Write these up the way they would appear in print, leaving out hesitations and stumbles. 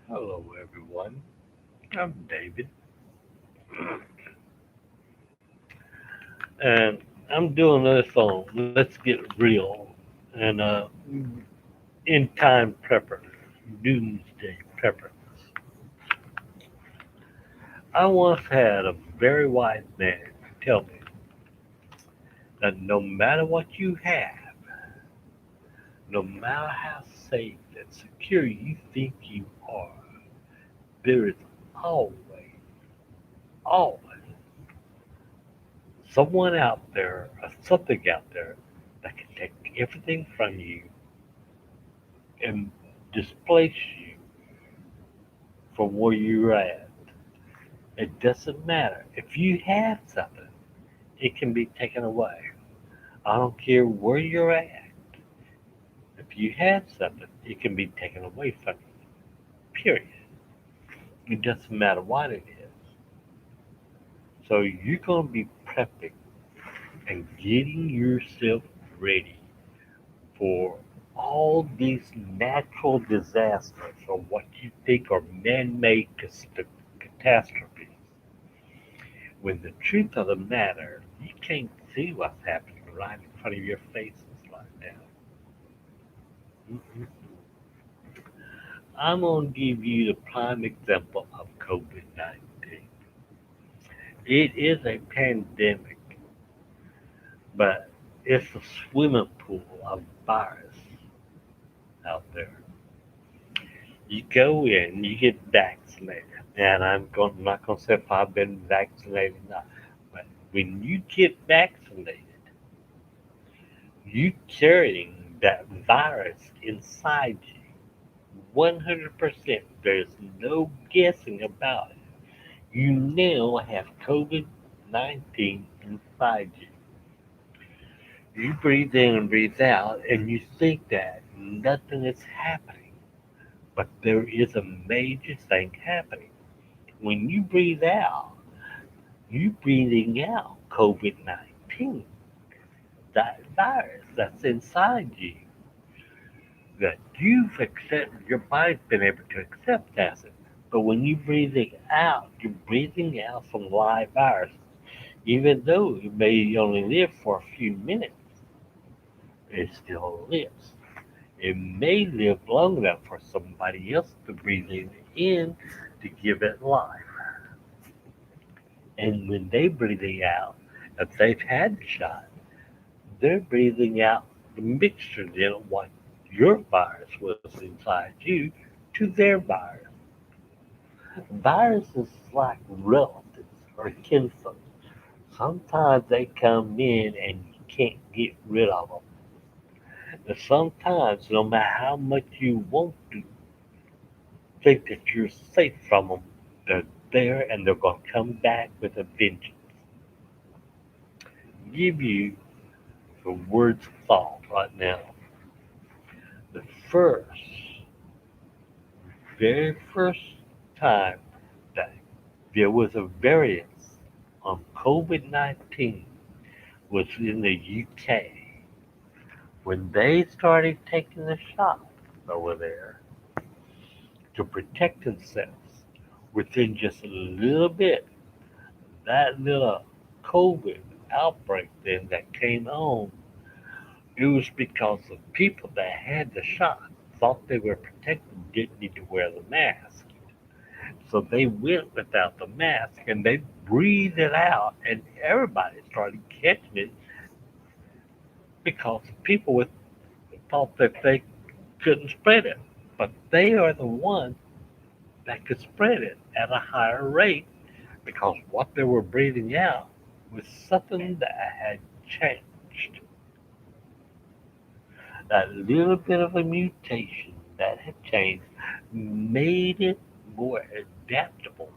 Hello, everyone. I'm David, and I'm doing this on Let's Get Real and in time preppers, doomsday preppers. I once had a very wise man tell me that no matter what you have, no matter how safe and secure you think you are, there is always, always someone out there or something out there that can take everything from you and displace you from where you're at. It doesn't matter. If you have something, it can be taken away. I don't care where you're at. If you have something, it can be taken away from you. Period. It doesn't matter what it is. So you're going to be prepping and getting yourself ready for all these natural disasters or what you think are man-made catastrophes. When the truth of the matter, you can't see what's happening right in front of your faces right now. I'm going to give you the prime example of COVID 19. It is a pandemic, but it's a swimming pool of virus out there. You go in, you get vaccinated, and I'm not going to say if I've been vaccinated or not, but when you get vaccinated, you carrying that virus inside you. 100%. There's no guessing about it. You now have COVID 19 inside you. You breathe in and breathe out, and you think that nothing is happening. But there is a major thing happening. When you breathe out, you're breathing out COVID 19, that virus that's inside you, that you've accepted, your body's been able to accept as it. But when you breathe it out, you're breathing out some live virus. Even though it may only live for a few minutes, it still lives. It may live long enough for somebody else to breathe it in to give it life. And when they breathe it out, if they've had the shot, they're breathing out the mixture then of what your virus was inside you to their virus. Viruses like relatives or kinfolk. Sometimes they come in and you can't get rid of them. And sometimes, no matter how much you want to think that you're safe from them, they're there and they're going to come back with a vengeance. Give you the words of thought right now. The very first time that there was a variance on COVID 19 was in the UK when they started taking the shots over there to protect themselves. Within just a little bit, that little COVID outbreak then that came on, it was because the people that had the shot thought they were protected, didn't need to wear the mask. So they went without the mask and they breathed it out, and everybody started catching it because people thought that they couldn't spread it. But they are the ones that could spread it at a higher rate because what they were breathing out was something that had changed. That little bit of a mutation that had changed made it more adaptable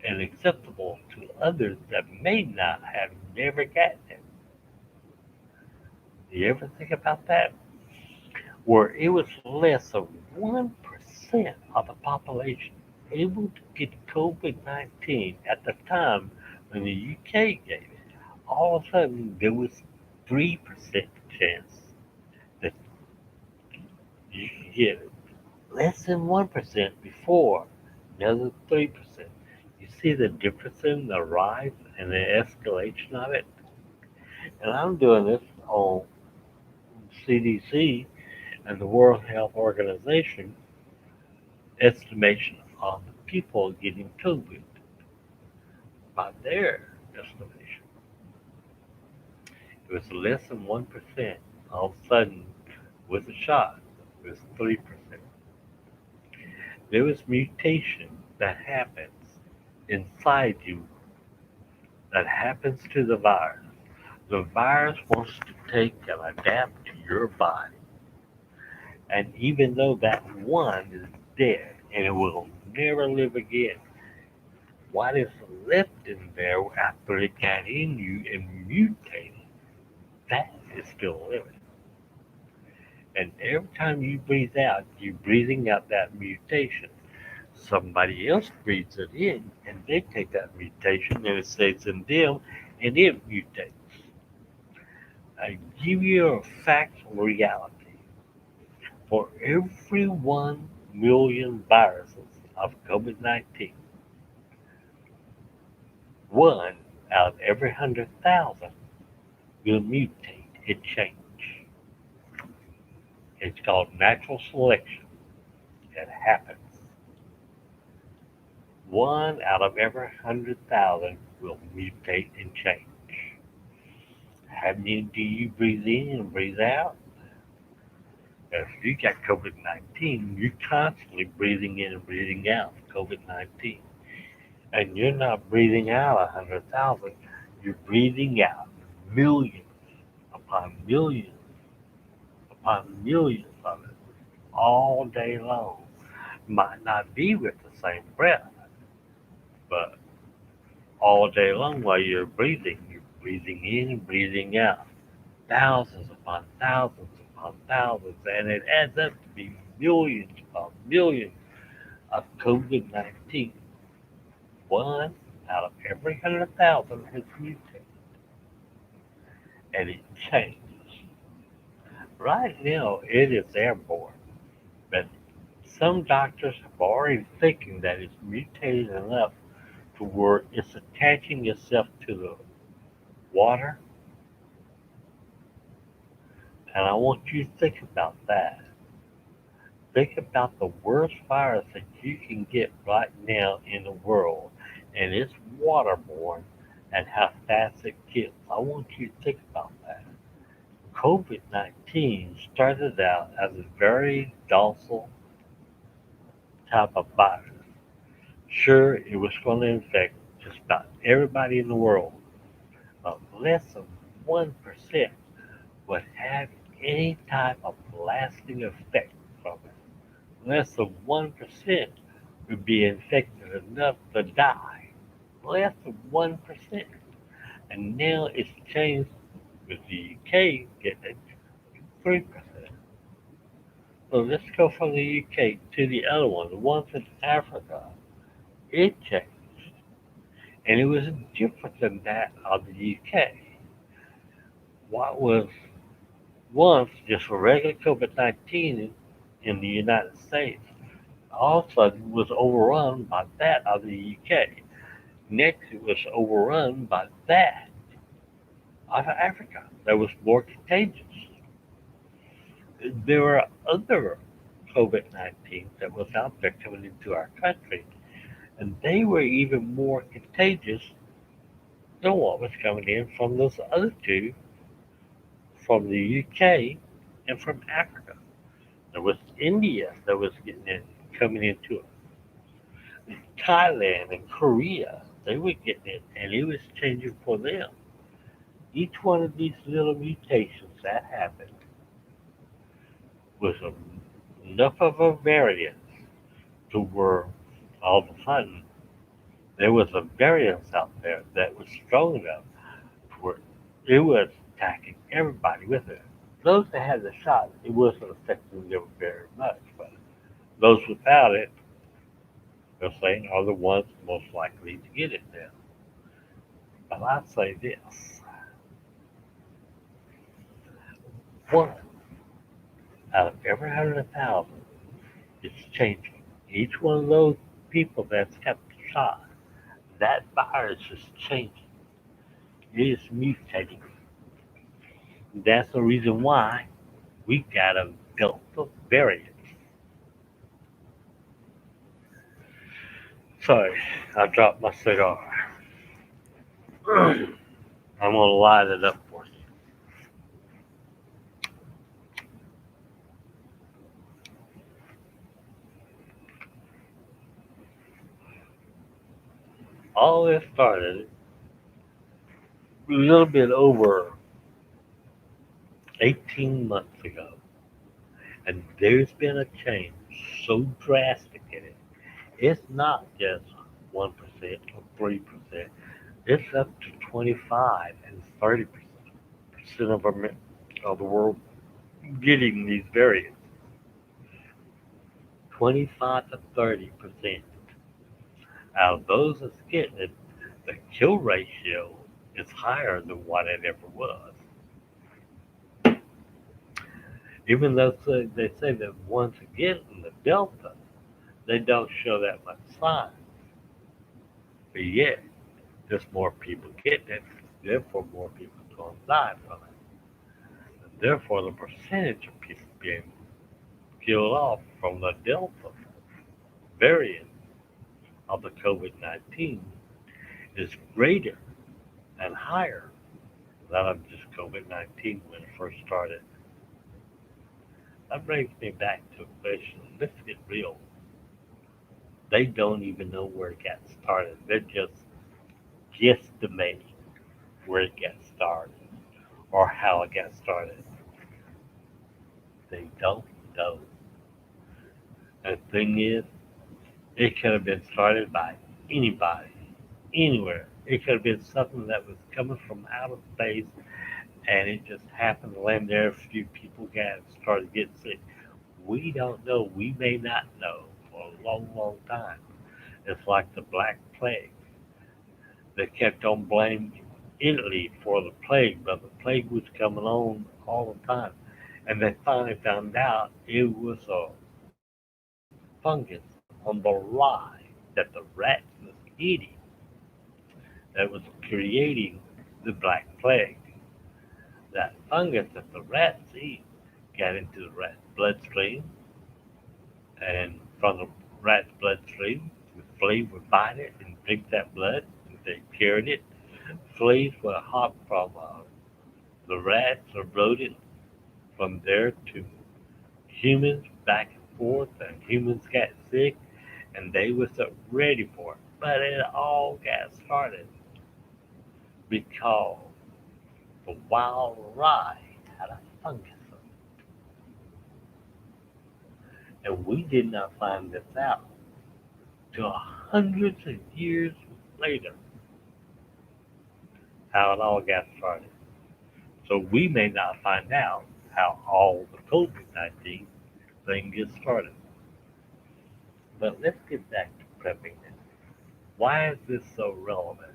and acceptable to others that may not have never gotten it. Do you ever think about that? Where it was less than 1% of the population able to get COVID 19 at the time when the UK gave it. All of a sudden, there was 3% chance that you could get it. less than 1% before, another 3%. You see the difference in the rise and the escalation of it? And I'm doing this on CDC and the World Health Organization estimation on the people getting COVID by their estimation. It was less than 1%. All of a sudden, with a shot, it was 3%. There was mutation that happens inside you that happens to the virus. The virus wants to take and adapt to your body. And even though that one is dead and it will never live again, what is left in there after it got in you and mutated, that is still living. And every time you breathe out, you're breathing out that mutation. Somebody else breathes it in, and they take that mutation, and it stays in them, and it mutates. I give you a factual reality. For every 1 million viruses of COVID 19, one out of every 100,000 will mutate and change. It's called natural selection. It happens. One out of every 100,000 will mutate and change. How many do you breathe in and breathe out? If you got COVID 19, you're constantly breathing in and breathing out COVID 19. And you're not breathing out 100,000, you're breathing out millions upon millions upon millions of it all day long. Might not be with the same breath, but all day long while you're breathing in and breathing out. Thousands upon thousands, and it adds up to be millions upon millions of COVID 19. One out of every 100,000 has mutated, and it changes. Right now, it is airborne, but some doctors have already thinking that it's mutated enough to where it's attaching itself to the water, and I want you to think about that. Think about the worst virus that you can get right now in the world, and it's waterborne, and how fast it kills. I want you to think about that. COVID 19 started out as a very docile type of virus. Sure, it was going to infect just about everybody in the world, but less than 1% would have any type of lasting effect from it. Less than 1% would be infected enough to die. Less than 1%. And now it's changed with the UK getting it to 3%. So let's go from the UK to the other one, the ones in Africa. It changed. And it was different than that of the UK. What was once just a regular COVID 19 in the United States all of a sudden was overrun by that of the UK. Next, it was overrun by that of Africa that was more contagious. There were other COVID 19 that was out there coming into our country, and they were even more contagious than what was coming in from those other two from the UK and from Africa. There was India that was getting in, coming into it. Thailand and Korea, they were getting it, and it was changing for them. Each one of these little mutations that happened was enough of a variance to where all of a sudden there was a variance out there that was strong enough where it was attacking everybody with it. Those that had the shot, it wasn't affecting them very much, but those without it, they're saying, are the ones most likely to get it now. But I say this, one out of every 100,000 It's changing. Each one of those people that's got the shot, that virus is changing. It is mutating. That's the reason why we got a Delta variant. Sorry, I dropped my cigar. I'm gonna light it up for you. All this started a little bit over 18 months ago, and there's been a change so drastic in it. It's not just 1% or 3%. It's up to 25 and 30% of the world getting these variants. 25 to 30%. Out of those that's getting it, the kill ratio is higher than what it ever was. Even though they say that once again in the Delta, they don't show that much sign. But yet, there's more people getting it, therefore more people going to die from it. And therefore, the percentage of people being killed off from the Delta variant of the COVID-19 is greater and higher than of just COVID-19 when it first started. That brings me back to a question. Let's get real. They don't even know where it got started. They're just guesstimating where it got started or how it got started. They don't know. And the thing is, it could have been started by anybody, anywhere. It could have been something that was coming from outer space and it just happened to land there. A few people got started getting sick. We don't know. We may not know for a long, long time. It's like the Black Plague. They kept on blaming Italy for the plague, but the plague was coming on all the time. And they finally found out it was a fungus on the rye that the rats was eating that was creating the Black Plague. That fungus that the rats eat got into the rat's bloodstream, and from the rat's bloodstream, the flea would bite it and drink that blood. And they cured it. Fleas would hop from the rats or rodents from there to humans back and forth, and humans got sick, and they was ready for it. But it all got started because the wild rye had a fungus, and we did not find this out till hundreds of years later how it all got started. So we may not find out how all the COVID-19 thing gets started. But let's get back to prepping now. Why is this so relevant?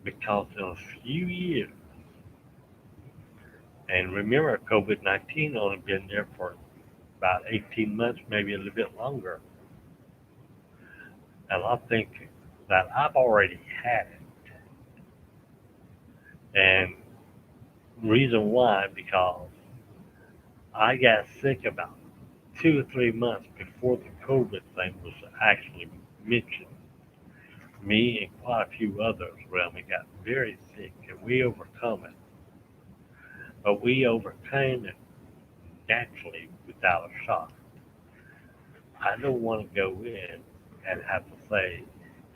Because in a few years, and remember COVID-19 only been there for about 18 months, maybe a little bit longer. And I'm thinking that I've already had it. And reason why, because I got sick about 2 or 3 months before the COVID thing was actually mentioned. Me and quite a few others around me got very sick, and we overcome it. But we overcame it naturally without a shot. I don't want to go in and have to say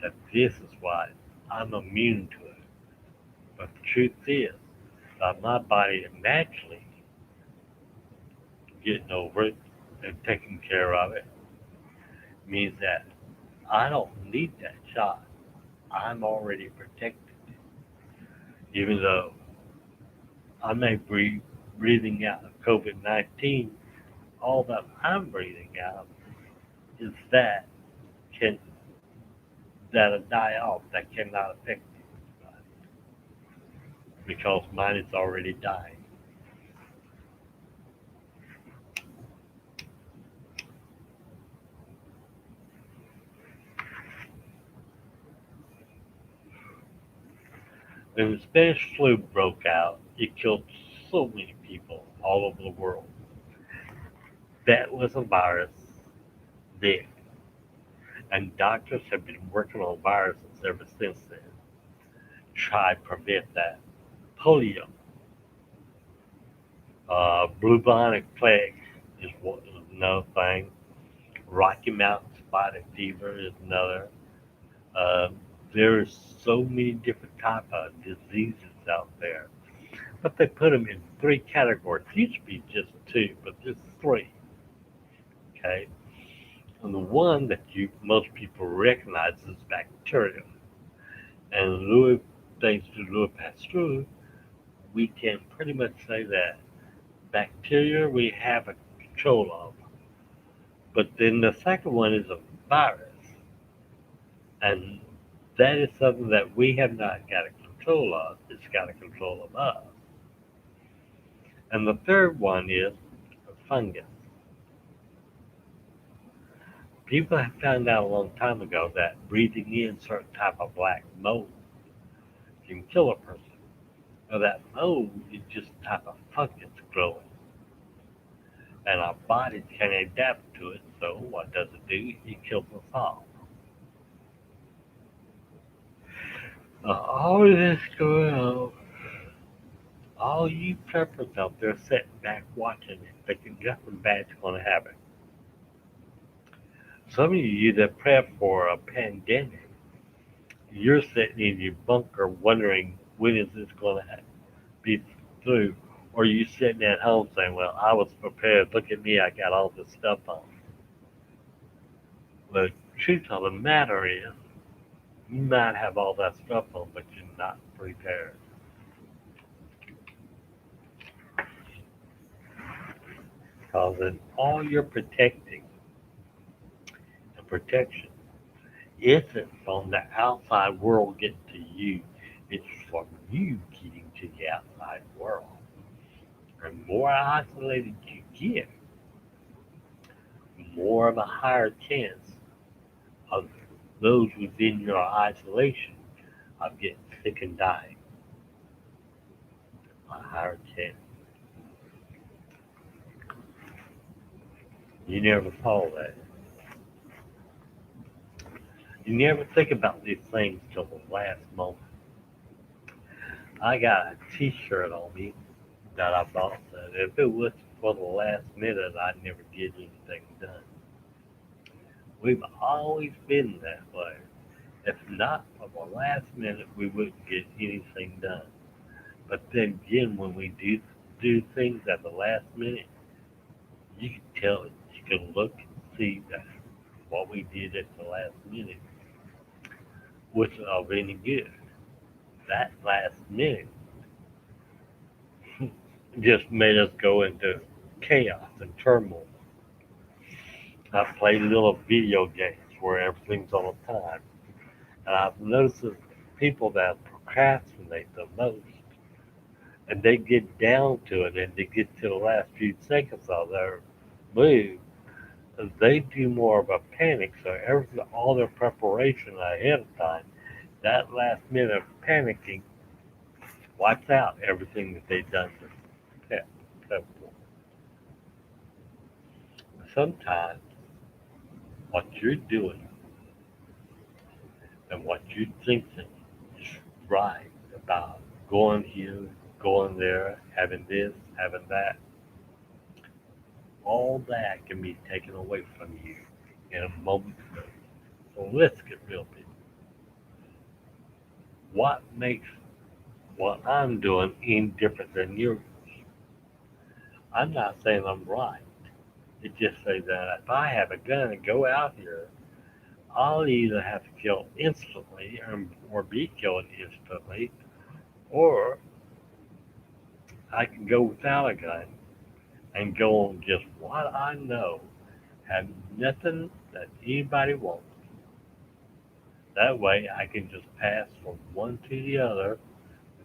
that this is why I'm immune to it. But the truth is that my body is naturally getting over it and taking care of it means that I don't need that shot. I'm already protected. Even though I may be breathing out of COVID-19, all that I'm breathing out is that can that'll die off, that cannot affect you because mine is already dying. When the Spanish flu broke out, it killed so many people all over the world. That was a virus then, and doctors have been working on viruses ever since then. Try to prevent that. Polio, bubonic plague is another thing. Rocky Mountain spotted fever is another. Uh, there's so many different type of diseases out there, but they put them in three categories. It used to be just two, but there's three. Okay, and the one that you most people recognize is bacteria. And Louis, thanks to Louis Pasteur, we can pretty much say that bacteria we have a control of. But then the second one is a virus, and that is something that we have not got a control of. It's got a control of us. And the third one is a fungus. People have found out a long time ago that breathing in certain type of black mold can kill a person. Now that mold is just a type of fungus growing, and our bodies can adapt to it. So what does it do? It kills us all. All this going on, all you preppers out there sitting back watching it, thinking nothing bad's going to happen. Some of you that prep for a pandemic, you're sitting in your bunker wondering when is this going to be through, or you sitting at home saying, "Well, I was prepared. Look at me, I got all this stuff on." The truth of the matter is, you might have all that stuff on, but you're not prepared. Because in all your protecting and protection isn't from the outside world getting to you, it's from you getting to the outside world. And the more isolated you get, more of a higher chance of those within your isolation of getting sick and dying. A higher chance. You never saw that. You never think about these things till the last moment. I got a T-shirt on me that I bought that if it was for the last minute, I'd never get anything done. We've always been that way. If not for the last minute, we wouldn't get anything done. But then again, when we do things at the last minute, you can tell it. You can look and see that what we did at the last minute wasn't of any good. That last minute just made us go into chaos and turmoil. I play little video games where everything's on time. And I've noticed that people that procrastinate the most, and they get down to it and they get to the last few seconds of their move, they do more of a panic. So everything, all their preparation ahead of time, that last minute of panicking wipes out everything that they've done to prep for. Sometimes what you're doing and what you're thinking is right about going here, going there, having this, having that. All that can be taken away from you in a moment's notice. So let's get real, people. What makes what I'm doing any different than yours? I'm not saying I'm right. It just says that if I have a gun and go out here, I'll either have to kill instantly or be killed instantly, or I can go without a gun and go on just what I know, have nothing that anybody wants. That way I can just pass from one to the other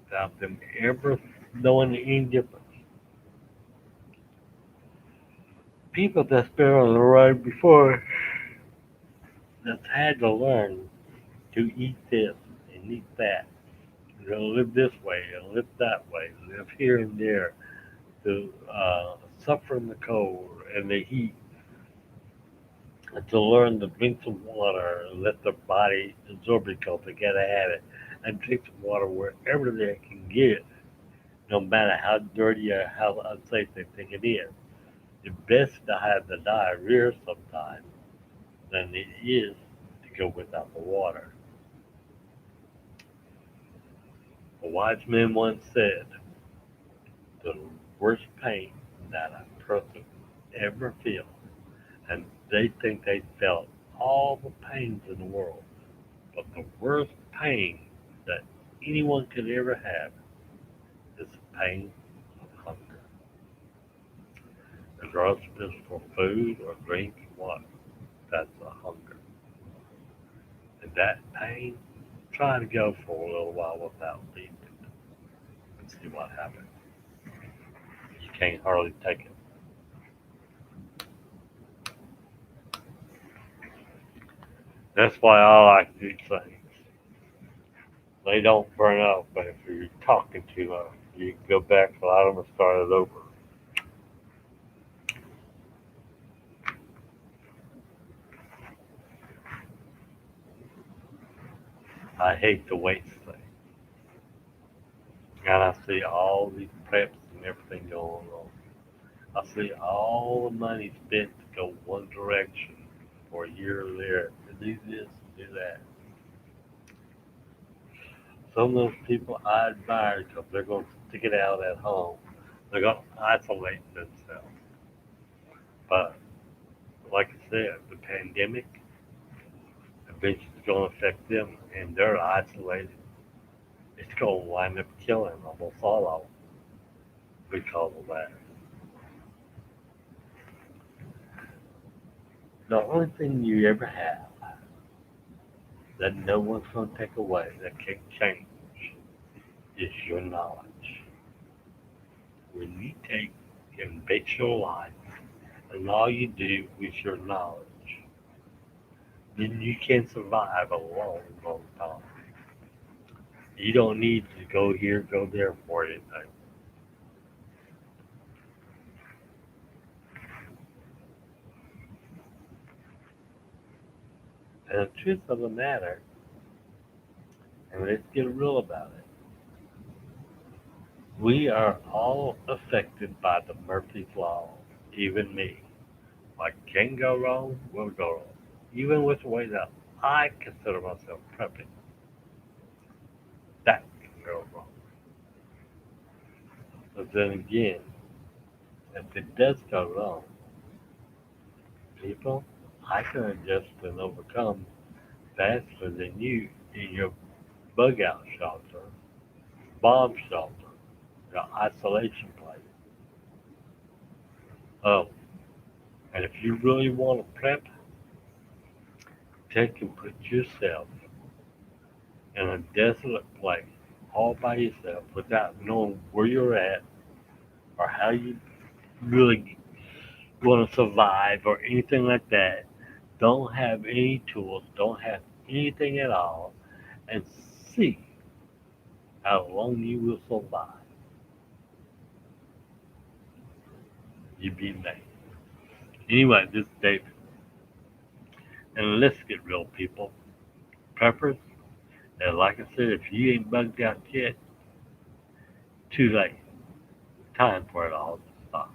without them ever knowing any difference. People that's been on the road before that's had to learn to eat this and eat that live this way and live that way, live here and there, to suffer in the cold and the heat, and to learn to drink some water and let their body absorb it because they gotta have it, and drink some water wherever they can get it, no matter how dirty or how unsafe they think it is. It's best to have the diarrhea sometimes than it is to go without the water. A wise man once said, the worst pain that a person ever feels, and they think they felt all the pains in the world, but the worst pain that anyone could ever have is the pain of hunger. Regardless if it's for food or drink or what, that's a hunger. And that pain, try to go for a little while without eating it and see what happens. You can't hardly take it. That's why I like these things. They don't burn out, but if you're talking too much, you can go back, a lot of them and start it over. I hate the waste thing. And I see all these preps and everything going on. I see all the money spent to go one direction for a year there to do this, do that. Some of those people I admire because they're going to stick it out at home. They're going to isolate themselves. But like I said, the pandemic eventually is going to affect them, and they're isolated. It's going to wind up killing almost all of them because of that. The only thing you ever have that no one's going to take away, that can change, is your knowledge. When you take and base your life and all you do is your knowledge, then you can survive a long, long time. You don't need to go here, go there for anything. And the truth of the matter, and let's get real about it, we are all affected by the Murphy's Law, even me. What can go wrong will go wrong. Even with the way that I consider myself prepping, that can go wrong. But then again, if it does go wrong, people, I can adjust and overcome faster than you in your bug out shelter, bomb shelter, your isolation place. Oh, and if you really want to prep, take and put yourself in a desolate place all by yourself without knowing where you're at or how you really going to survive or anything like that. Don't have any tools, don't have anything at all, and see how long you will survive. You be amazed. Anyway, this is David. And let's get real, people. Preppers, and like I said, if you ain't bugged out yet, too late. Time for it all to stop.